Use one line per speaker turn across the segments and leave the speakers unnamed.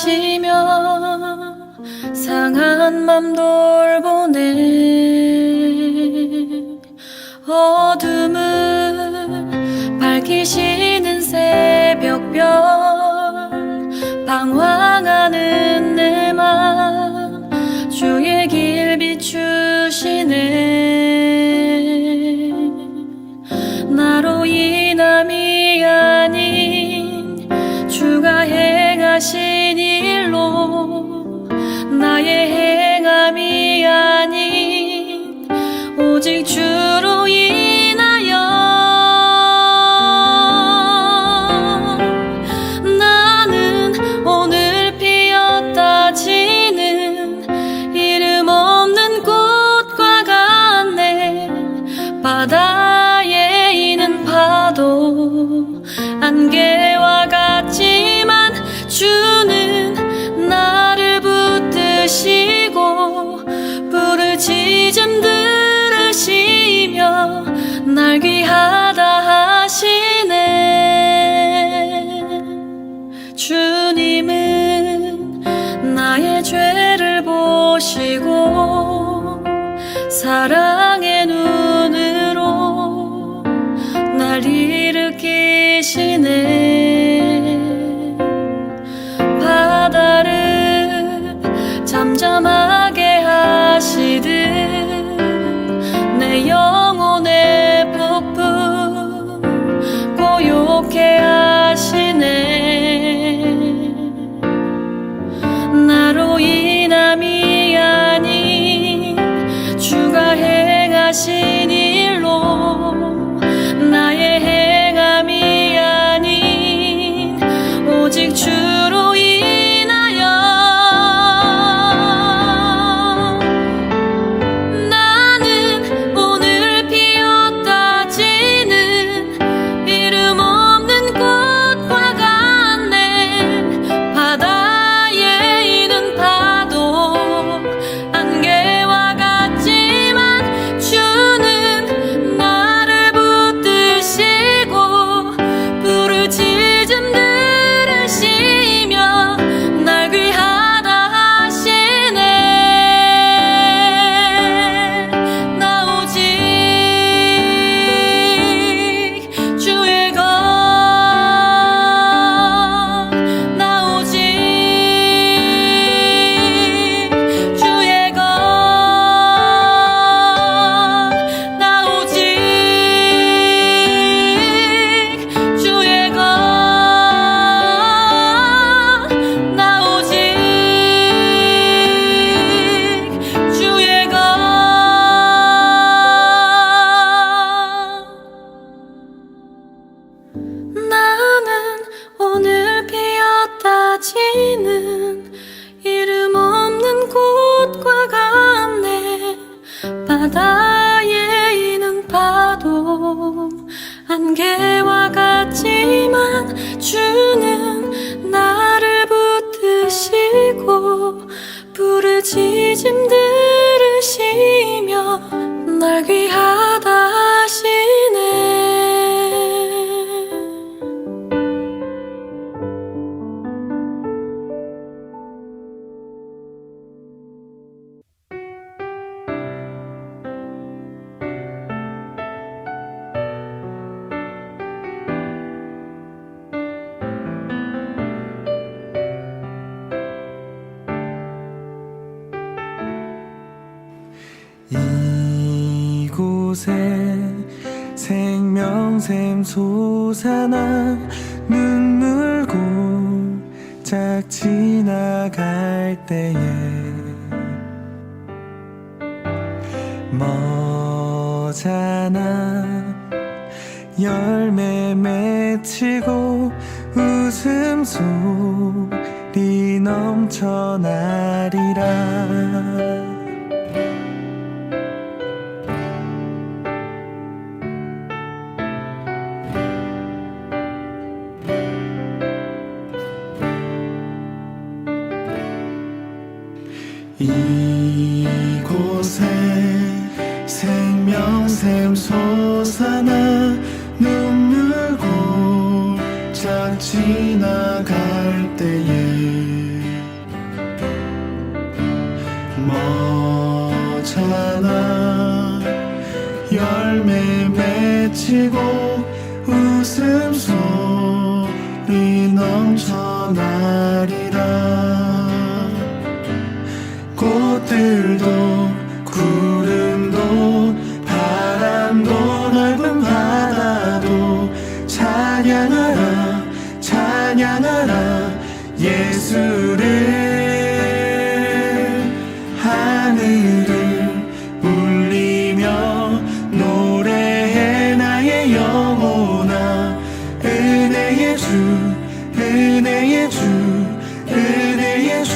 가시며 상한 맘 돌보네. 어둠을 밝히시는 새벽별, 방황하는 내 맘 주의 길 비추시네. 나로 인함이 아닌 주가 행하신 일로, 나의 행함이 아닌 오직 주로 인하여 나는 오늘 피었다 지는 이름 없는 꽃과 같네. 바다에 있는 파도 안개와 같지만 주는 나를 붙드시고 부르짖음 들으시며 날 귀하다 하시네. 주님은 나의 죄를 보시고 사랑의 눈으로 날 일으키시네. 바다를 잠잠하게 하시듯 내 영혼의 폭풍 고요케 하시네. 나로 인함이 아닌 주가 행하신 일로, 나의 행함이 아닌 오직 주로 인하여 나는 오늘 피었다 지는 이름 없는 꽃과 같네. 바다에 있는 파도 안개와 같지만 주는 나를 붙드시고 부르짖음 들으시며 날 귀하다 하시네. 나 오직 주의 것, 나 오직 주의 것, 나 오직 주의 것, 나 오직 주의 것. 나는 오늘 피었다 지는 이름 없는 꽃과 같네. 바다에 있는 파도 안개와 같지만 주는 나를 붙드시고 부르짖음 들으시며 날 귀하다 하시네.
이곳에 생명샘 솟아나 눈물 골짝 지나갈 때에 머잖아 열매 맺히고 웃음소리 넘쳐나리라. 이곳에 생명샘 솟아나 눈물 골짝 지나갈 때에 하나 열매 맺히고 웃음소리 넘쳐나리라. 꽃들도 구름도 바람도 넓은 바다도 찬양하라 찬양하라 예수를. 하늘을 울리며 노래해 나의 영혼아. 은혜의 주 은혜의 주 은혜의 주.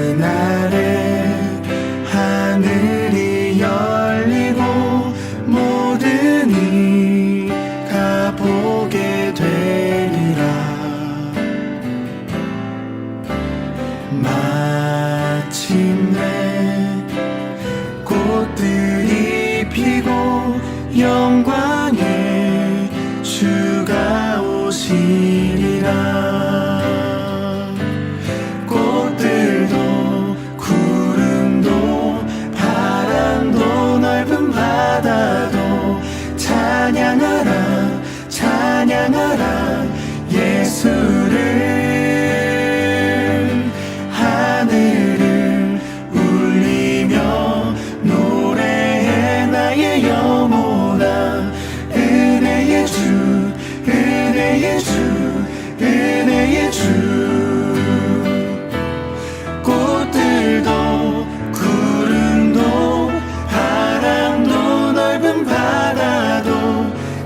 그날에 하늘이 열리고 모든 이가 보게 되리라. 마침내 꽃들이 피고 영광의 주가 오시리라. 꽃들도 구름도 바람도 넓은 바다도 찬양하라 찬양하라 예수를. 하늘을 울리며 노래해 나의 영혼아. 은혜의 주 은혜의 주 은혜의 주. 꽃들도 구름도 바람도 넓은 바다도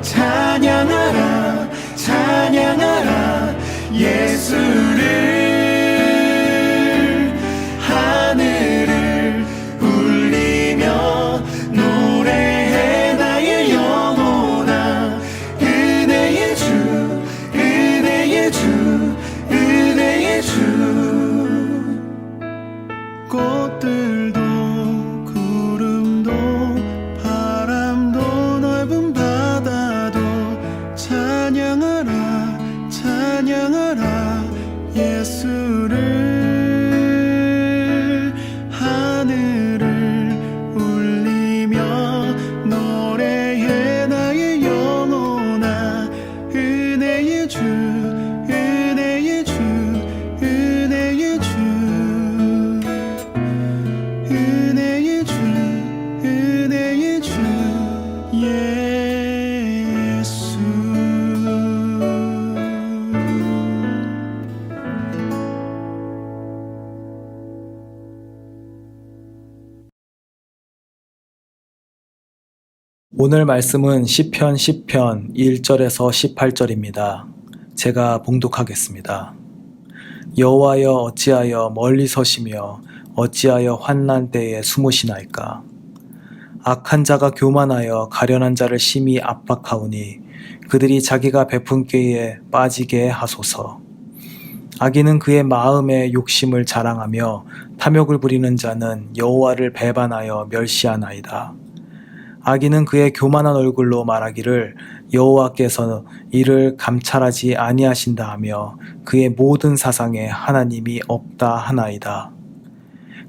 찬양하라 찬양하라 예수를. 하늘을 울리며 노래해 나의 영혼아. 은혜의 주 은혜의 주 은혜의 주. 꽃들도 구름도 바람도 넓은 바다도 찬양하라 찬양하라 예수를. 하늘을 울리며 노래해 나의 영혼아. 은혜의 주 은혜의 주 은혜의 주. 은혜의 주 은혜의 주 예수.
오늘 말씀은 시편 10편 1절에서 18절입니다. 제가 봉독하겠습니다. 여호와여 어찌하여 멀리 서시며 어찌하여 환난 때에 숨으시나이까. 악한 자가 교만하여 가련한 자를 심히 압박하오니 그들이 자기가 베푼 꾀에 빠지게 하소서. 악인은 그의 마음에 욕심을 자랑하며 탐욕을 부리는 자는 여호와를 배반하여 멸시하나이다. 악인은 그의 교만한 얼굴로 말하기를 여호와께서 이를 감찰하지 아니하신다 하며 그의 모든 사상에 하나님이 없다 하나이다.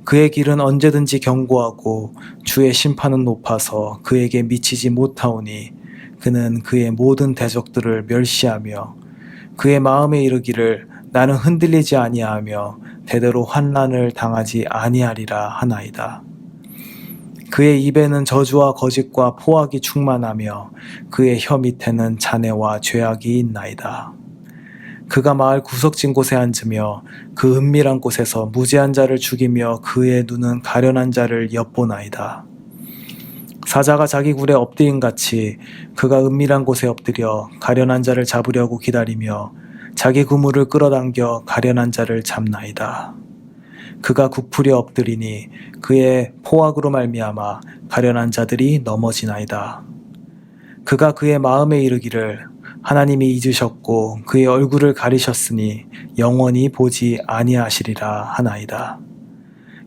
그의 길은 언제든지 견고하고 주의 심판은 높아서 그에게 미치지 못하오니 그는 그의 모든 대적들을 멸시하며 그의 마음에 이르기를 나는 흔들리지 아니하며 대대로 환난을 당하지 아니하리라 하나이다. 그의 입에는 저주와 거짓과 포악이 충만하며 그의 혀 밑에는 잔해와 죄악이 있나이다. 그가 마을 구석진 곳에 앉으며 그 은밀한 곳에서 무죄한 자를 죽이며 그의 눈은 가련한 자를 엿보나이다. 사자가 자기 굴에 엎드린 같이 그가 은밀한 곳에 엎드려 가련한 자를 잡으려고 기다리며 자기 그물을 끌어당겨 가련한 자를 잡나이다. 그가 굽으려 엎드리니 그의 포악으로 말미암아 가련한 자들이 넘어지나이다. 그가 그의 마음에 이르기를 하나님이 잊으셨고 그의 얼굴을 가리셨으니 영원히 보지 아니하시리라 하나이다.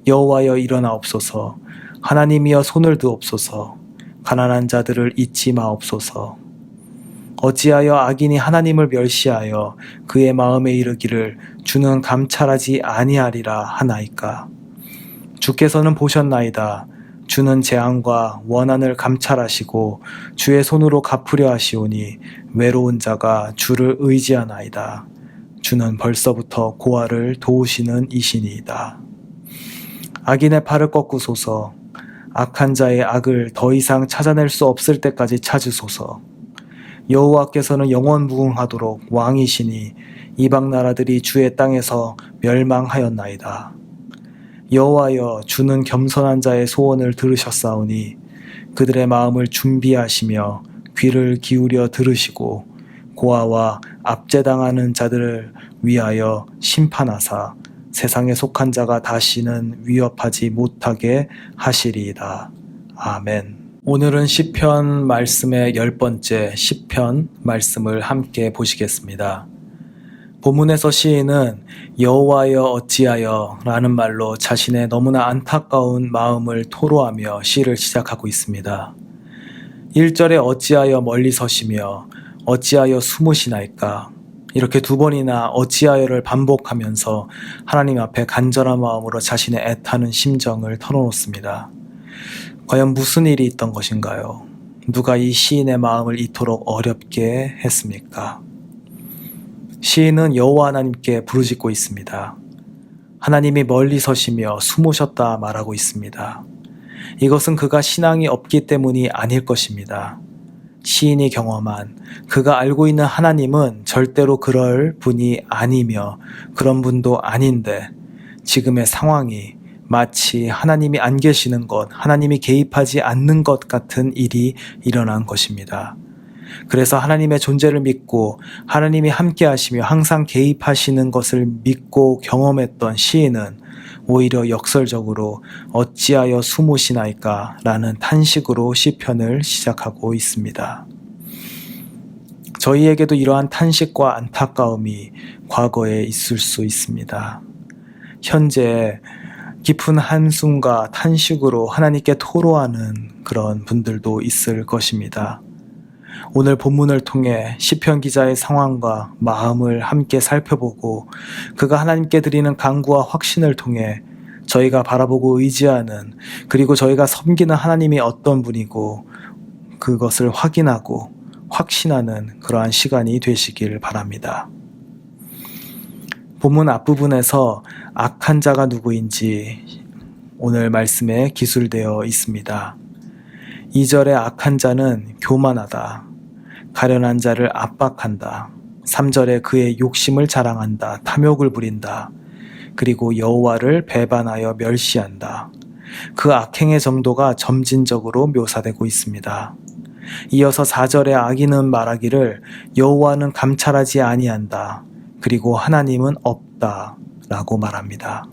여호와여 일어나옵소서. 하나님이여 손을 드옵소서. 가난한 자들을 잊지 마옵소서. 어찌하여 악인이 하나님을 멸시하여 그의 마음에 이르기를 주는 감찰하지 아니하리라 하나이까. 주께서는 보셨나이다. 주는 재앙과 원한을 감찰하시고 주의 손으로 갚으려 하시오니 외로운 자가 주를 의지하나이다. 주는 벌써부터 고아를 도우시는 이시니이다. 악인의 팔을 꺾으소서. 악한 자의 악을 더 이상 찾아낼 수 없을 때까지 찾으소서. 여호와께서는 영원무궁하도록 왕이시니 이방 나라들이 주의 땅에서 멸망하였나이다. 여호와여, 주는 겸손한 자의 소원을 들으셨사오니 그들의 마음을 준비하시며 귀를 기울여 들으시고 고아와 압제당하는 자들을 위하여 심판하사 세상에 속한 자가 다시는 위협하지 못하게 하시리이다. 아멘. 오늘은 시편 말씀의 10번째 시편 말씀을 함께 보시겠습니다. 본문에서 시인은 여호와여 어찌하여 라는 말로 자신의 너무나 안타까운 마음을 토로하며 시를 시작하고 있습니다. 1절에 어찌하여 멀리 서시며 어찌하여 숨으시나이까, 이렇게 두 번이나 어찌하여를 반복하면서 하나님 앞에 간절한 마음으로 자신의 애타는 심정을 털어놓습니다. 과연 무슨 일이 있던 것인가요? 누가 이 시인의 마음을 이토록 어렵게 했습니까? 시인은 여호와 하나님께 부르짖고 있습니다. 하나님이 멀리 서시며 숨으셨다 말하고 있습니다. 이것은 그가 신앙이 없기 때문이 아닐 것입니다. 시인이 경험한, 그가 알고 있는 하나님은 절대로 그럴 분이 아니며 그런 분도 아닌데 지금의 상황이 마치 하나님이 안 계시는 것, 하나님이 개입하지 않는 것 같은 일이 일어난 것입니다. 그래서 하나님의 존재를 믿고 하나님이 함께 하시며 항상 개입하시는 것을 믿고 경험했던 시인은 오히려 역설적으로 어찌하여 숨으시나이까 라는 탄식으로 시편을 시작하고 있습니다. 저희에게도 이러한 탄식과 안타까움이 과거에 있을 수 있습니다. 현재 깊은 한숨과 탄식으로 하나님께 토로하는 그런 분들도 있을 것입니다. 오늘 본문을 통해 시편 기자의 상황과 마음을 함께 살펴보고 그가 하나님께 드리는 간구와 확신을 통해 저희가 바라보고 의지하는, 그리고 저희가 섬기는 하나님이 어떤 분이고 그것을 확인하고 확신하는 그러한 시간이 되시길 바랍니다. 본문 앞부분에서 악한 자가 누구인지 오늘 말씀에 기술되어 있습니다. 2절의 악한 자는 교만하다, 가련한 자를 압박한다. 3절에 그의 욕심을 자랑한다, 탐욕을 부린다. 그리고 여호와를 배반하여 멸시한다. 그 악행의 정도가 점진적으로 묘사되고 있습니다. 이어서 4절에 악인은 말하기를 여호와는 감찰하지 아니한다. 그리고 하나님은 없다 라고 말합니다.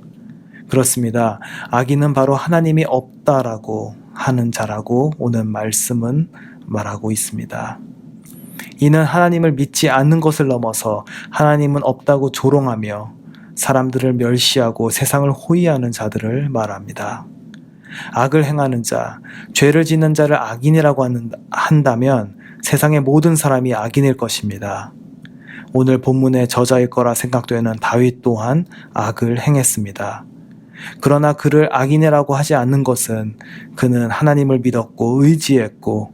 그렇습니다. 악인은 바로 하나님이 없다라고 하는 자라고 오늘 말씀은 말하고 있습니다. 이는 하나님을 믿지 않는 것을 넘어서 하나님은 없다고 조롱하며 사람들을 멸시하고 세상을 호위하는 자들을 말합니다. 악을 행하는 자, 죄를 짓는 자를 악인이라고 한다면 세상의 모든 사람이 악인일 것입니다. 오늘 본문의 저자일 거라 생각되는 다윗 또한 악을 행했습니다. 그러나 그를 악인이라고 하지 않는 것은 그는 하나님을 믿었고 의지했고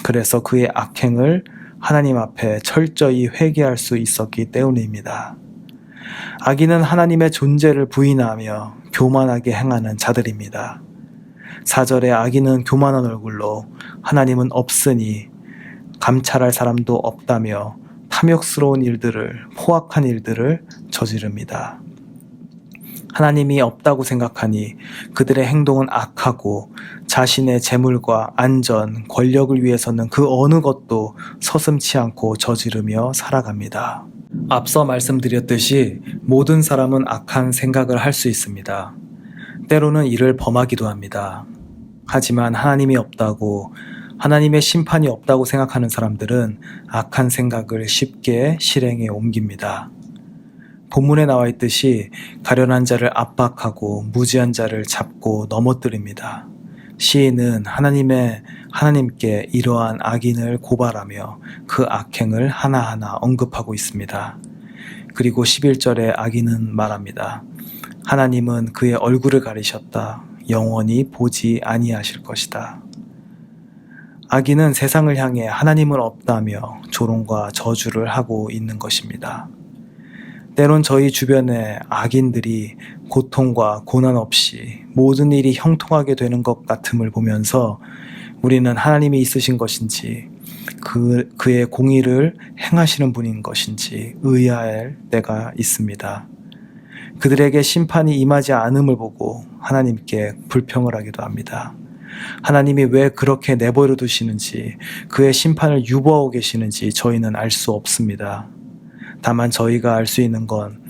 그래서 그의 악행을 하나님 앞에 철저히 회개할 수 있었기 때문입니다. 악인은 하나님의 존재를 부인하며 교만하게 행하는 자들입니다. 4절에 악인은 교만한 얼굴로 하나님은 없으니 감찰할 사람도 없다며 탐욕스러운 일들을, 포악한 일들을 저지릅니다. 하나님이 없다고 생각하니 그들의 행동은 악하고 자신의 재물과 안전, 권력을 위해서는 그 어느 것도 서슴지 않고 저지르며 살아갑니다. 앞서 말씀드렸듯이 모든 사람은 악한 생각을 할 수 있습니다. 때로는 이를 범하기도 합니다. 하지만 하나님이 없다고, 하나님의 심판이 없다고 생각하는 사람들은 악한 생각을 쉽게 실행에 옮깁니다. 본문에 나와 있듯이 가련한 자를 압박하고 무지한 자를 잡고 넘어뜨립니다. 시인은 하나님께 이러한 악인을 고발하며 그 악행을 하나하나 언급하고 있습니다. 그리고 11절에 악인은 말합니다. 하나님은 그의 얼굴을 가리셨다. 영원히 보지 아니하실 것이다. 악인은 세상을 향해 하나님은 없다며 조롱과 저주를 하고 있는 것입니다. 때론 저희 주변에 악인들이 고통과 고난 없이 모든 일이 형통하게 되는 것 같음을 보면서 우리는 하나님이 있으신 것인지 그의 공의를 행하시는 분인 것인지 의아할 때가 있습니다. 그들에게 심판이 임하지 않음을 보고 하나님께 불평을 하기도 합니다. 하나님이 왜 그렇게 내버려 두시는지, 그의 심판을 유보하고 계시는지 저희는 알 수 없습니다. 다만 저희가 알 수 있는 건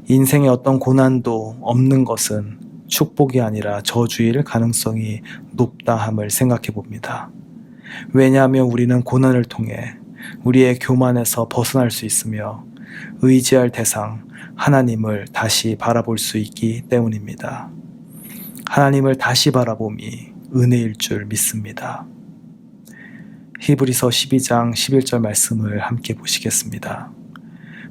인생에 어떤 고난도 없는 것은 축복이 아니라 저주일 가능성이 높다함을 생각해 봅니다. 왜냐하면 우리는 고난을 통해 우리의 교만에서 벗어날 수 있으며 의지할 대상 하나님을 다시 바라볼 수 있기 때문입니다. 하나님을 다시 바라봄이 은혜일 줄 믿습니다. 히브리서 12장 11절 말씀을 함께 보시겠습니다.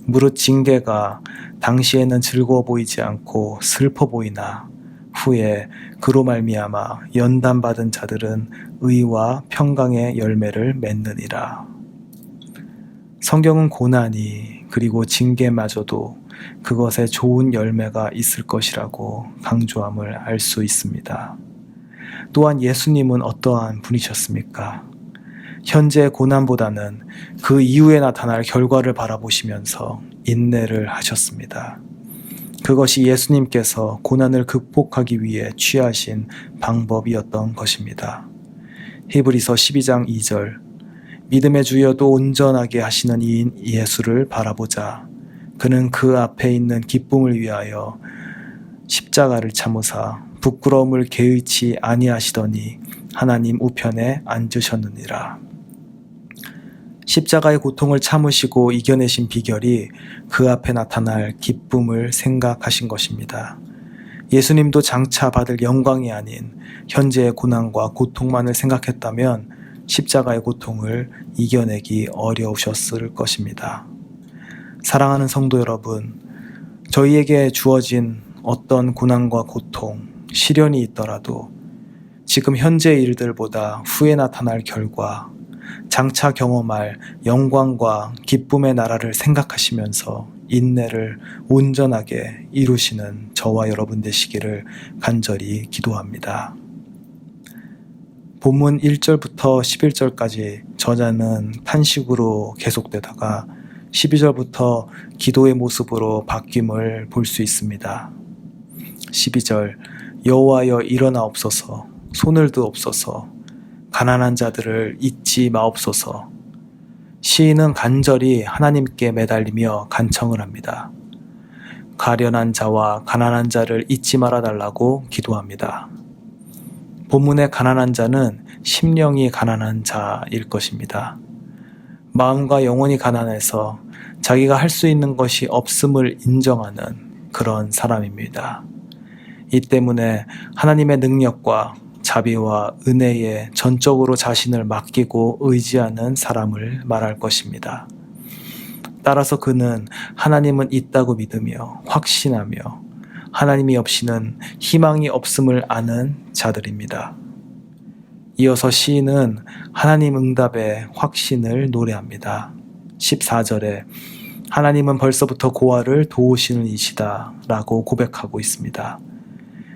무릇 징계가 당시에는 즐거워 보이지 않고 슬퍼 보이나 후에 그로 말미암아 연단받은 자들은 의와 평강의 열매를 맺느니라. 성경은 고난이 그리고 징계마저도 그것에 좋은 열매가 있을 것이라고 강조함을 알 수 있습니다. 또한 예수님은 어떠한 분이셨습니까? 현재의 고난보다는 그 이후에 나타날 결과를 바라보시면서 인내를 하셨습니다. 그것이 예수님께서 고난을 극복하기 위해 취하신 방법이었던 것입니다. 히브리서 12장 2절 믿음의 주여도 온전하게 하시는 이인 예수를 바라보자. 그는 그 앞에 있는 기쁨을 위하여 십자가를 참으사 부끄러움을 개의치 아니하시더니 하나님 우편에 앉으셨느니라. 십자가의 고통을 참으시고 이겨내신 비결이 그 앞에 나타날 기쁨을 생각하신 것입니다. 예수님도 장차 받을 영광이 아닌 현재의 고난과 고통만을 생각했다면 십자가의 고통을 이겨내기 어려우셨을 것입니다. 사랑하는 성도 여러분, 저희에게 주어진 어떤 고난과 고통, 시련이 있더라도 지금 현재의 일들보다 후에 나타날 결과, 장차 경험할 영광과 기쁨의 나라를 생각하시면서 인내를 온전하게 이루시는 저와 여러분 되시기를 간절히 기도합니다. 본문 1절부터 11절까지 저자는 탄식으로 계속되다가 12절부터 기도의 모습으로 바뀜을 볼 수 있습니다. 12절 여호와여 일어나옵소서, 손을 드옵소서, 가난한 자들을 잊지 마옵소서. 시인은 간절히 하나님께 매달리며 간청을 합니다. 가련한 자와 가난한 자를 잊지 말아달라고 기도합니다. 본문의 가난한 자는 심령이 가난한 자일 것입니다. 마음과 영혼이 가난해서 자기가 할 수 있는 것이 없음을 인정하는 그런 사람입니다. 이 때문에 하나님의 능력과 자비와 은혜에 전적으로 자신을 맡기고 의지하는 사람을 말할 것입니다. 따라서 그는 하나님은 있다고 믿으며 확신하며 하나님이 없이는 희망이 없음을 아는 자들입니다. 이어서 시인은 하나님 응답의 확신을 노래합니다. 14절에 하나님은 벌써부터 고아를 도우시는 이시다 라고 고백하고 있습니다.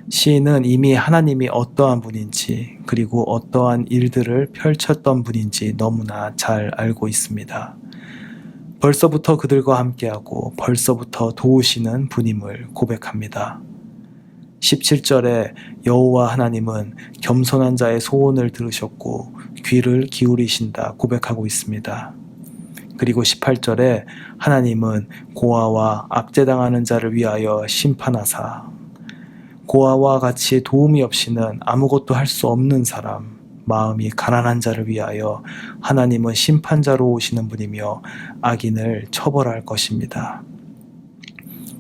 시인은 이미 하나님이 어떠한 분인지 그리고 어떠한 일들을 펼쳤던 분인지 너무나 잘 알고 있습니다. 벌써부터 그들과 함께하고 벌써부터 도우시는 분임을 고백합니다. 17절에 여호와 하나님은 겸손한 자의 소원을 들으셨고 귀를 기울이신다 고백하고 있습니다. 그리고 18절에 하나님은 고아와 압제당하는 자를 위하여 심판하사, 고아와 같이 도움이 없이는 아무것도 할 수 없는 사람, 마음이 가난한 자를 위하여 하나님은 심판자로 오시는 분이며 악인을 처벌할 것입니다.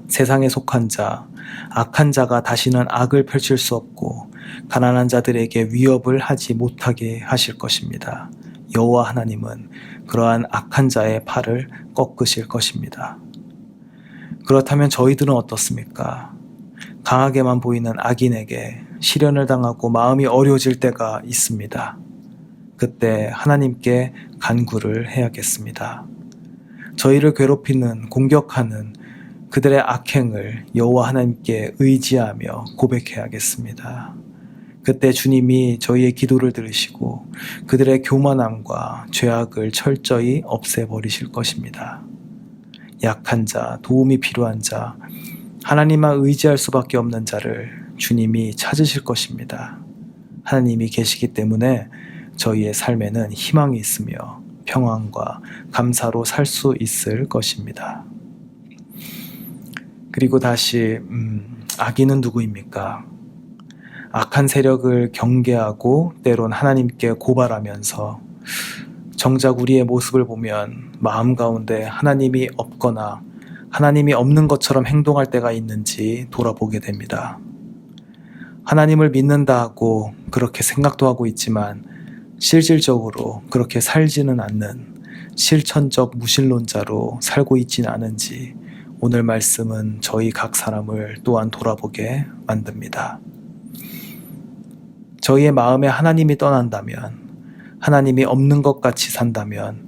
세상에 속한 자, 악한 자가 다시는 악을 펼칠 수 없고 가난한 자들에게 위협을 하지 못하게 하실 것입니다. 여호와 하나님은 그러한 악한 자의 팔을 꺾으실 것입니다. 그렇다면 저희들은 어떻습니까? 강하게만 보이는 악인에게 시련을 당하고 마음이 어려워질 때가 있습니다. 그때 하나님께 간구를 해야겠습니다. 저희를 괴롭히는, 공격하는 그들의 악행을 여호와 하나님께 의지하며 고백해야겠습니다. 그때 주님이 저희의 기도를 들으시고 그들의 교만함과 죄악을 철저히 없애버리실 것입니다. 약한 자, 도움이 필요한 자, 하나님만 의지할 수밖에 없는 자를 주님이 찾으실 것입니다. 하나님이 계시기 때문에 저희의 삶에는 희망이 있으며 평안과 감사로 살 수 있을 것입니다. 그리고 다시 악인은 누구입니까? 악한 세력을 경계하고 때론 하나님께 고발하면서 정작 우리의 모습을 보면 마음 가운데 하나님이 없거나 하나님이 없는 것처럼 행동할 때가 있는지 돌아보게 됩니다. 하나님을 믿는다 하고 그렇게 생각도 하고 있지만 실질적으로 그렇게 살지는 않는 실천적 무신론자로 살고 있지는 않은지 오늘 말씀은 저희 각 사람을 또한 돌아보게 만듭니다. 저희의 마음에 하나님이 떠난다면, 하나님이 없는 것 같이 산다면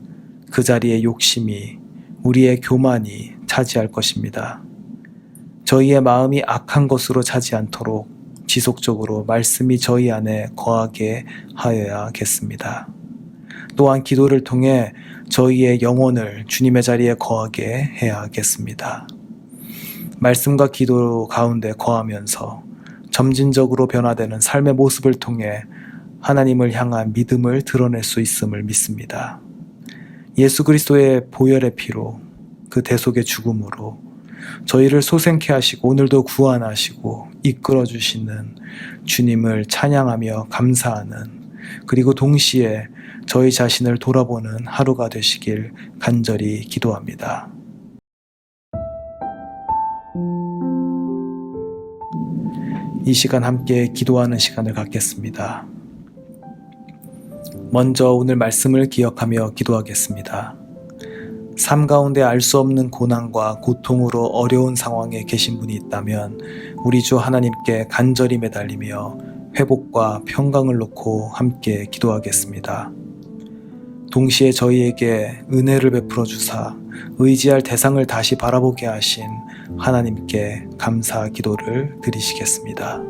그 자리에 욕심이, 우리의 교만이 차지할 것입니다. 저희의 마음이 악한 것으로 차지 않도록 지속적으로 말씀이 저희 안에 거하게 하여야겠습니다. 또한 기도를 통해 저희의 영혼을 주님의 자리에 거하게 해야겠습니다. 말씀과 기도 가운데 거하면서 점진적으로 변화되는 삶의 모습을 통해 하나님을 향한 믿음을 드러낼 수 있음을 믿습니다. 예수 그리스도의 보혈의 피로, 그 대속의 죽음으로 저희를 소생케 하시고 오늘도 구원하시고 이끌어 주시는 주님을 찬양하며 감사하는, 그리고 동시에 저희 자신을 돌아보는 하루가 되시길 간절히 기도합니다. 이 시간 함께 기도하는 시간을 갖겠습니다. 먼저 오늘 말씀을 기억하며 기도하겠습니다. 삶 가운데 알 수 없는 고난과 고통으로 어려운 상황에 계신 분이 있다면 우리 주 하나님께 간절히 매달리며 회복과 평강을 놓고 함께 기도하겠습니다. 동시에 저희에게 은혜를 베풀어 주사 의지할 대상을 다시 바라보게 하신 하나님께 감사 기도를 드리시겠습니다.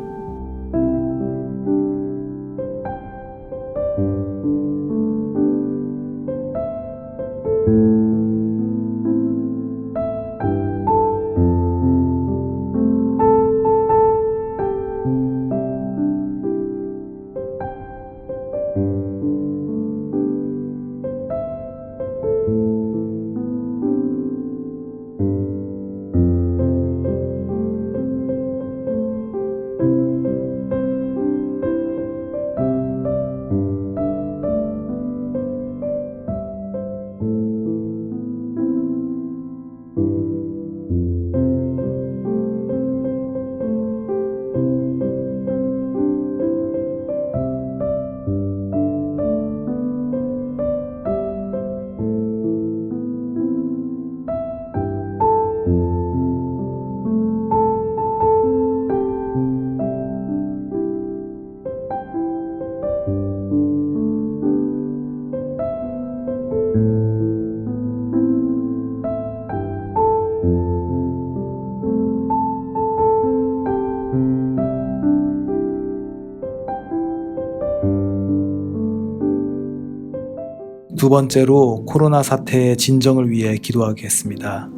두 번째로 코로나 사태의 진정을 위해 기도하겠습니다.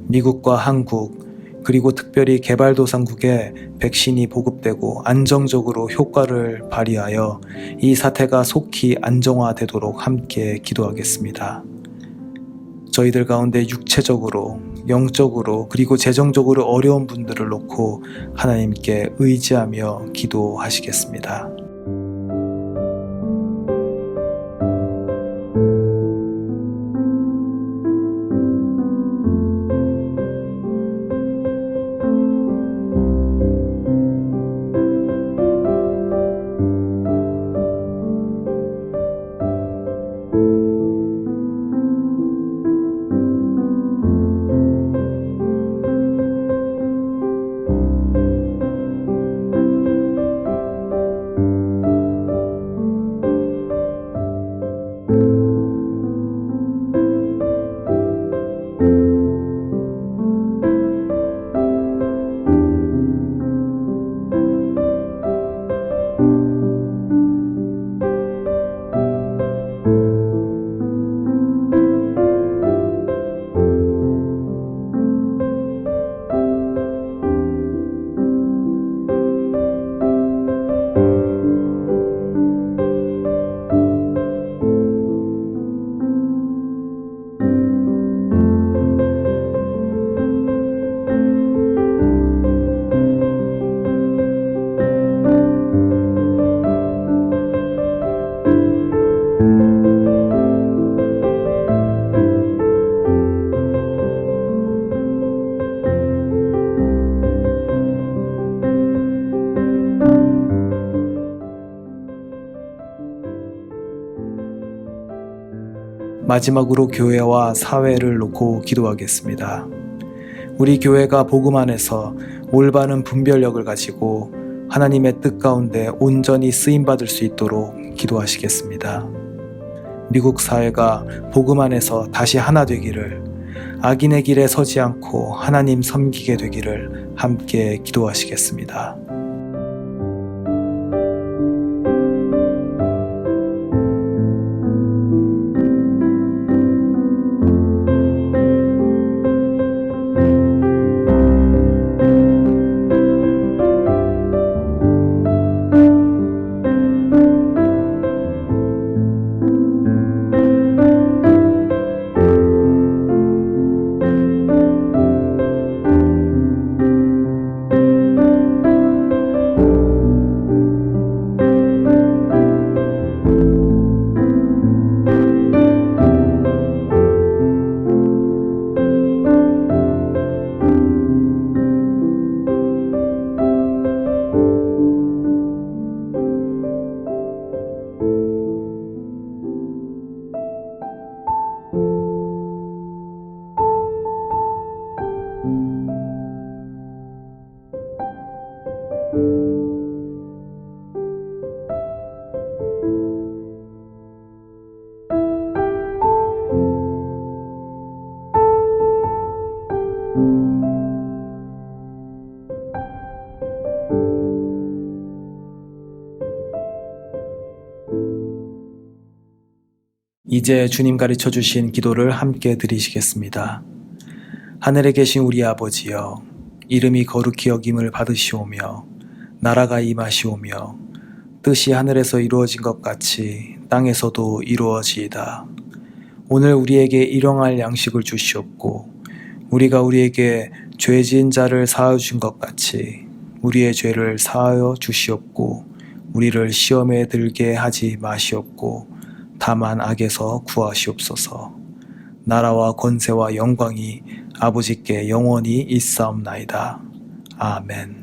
미국과 한국, 그리고 특별히 개발도상국에 백신이 보급되고 안정적으로 효과를 발휘하여 이 사태가 속히 안정화되도록 함께 기도하겠습니다. 저희들 가운데 육체적으로, 영적으로, 그리고 재정적으로 어려운 분들을 놓고 하나님께 의지하며 기도하시겠습니다. 마지막으로 교회와 사회를 놓고 기도하겠습니다. 우리 교회가 복음 안에서 올바른 분별력을 가지고 하나님의 뜻 가운데 온전히 쓰임받을 수 있도록 기도하시겠습니다. 미국 사회가 복음 안에서 다시 하나 되기를, 악인의 길에 서지 않고 하나님 섬기게 되기를 함께 기도하시겠습니다. 이제 주님 가르쳐 주신 기도를 함께 드리시겠습니다. 하늘에 계신 우리 아버지여, 이름이 거룩히 여김을 받으시오며 나라가 임하시오며 뜻이 하늘에서 이루어진 것 같이 땅에서도 이루어지이다. 오늘 우리에게 일용할 양식을 주시옵고 우리가 우리에게 죄 지은 자를 사하여 준 것 같이 우리의 죄를 사하여 주시옵고 우리를 시험에 들게 하지 마시옵고 다만 악에서 구하시옵소서. 나라와 권세와 영광이 아버지께 영원히 있사옵나이다. 아멘.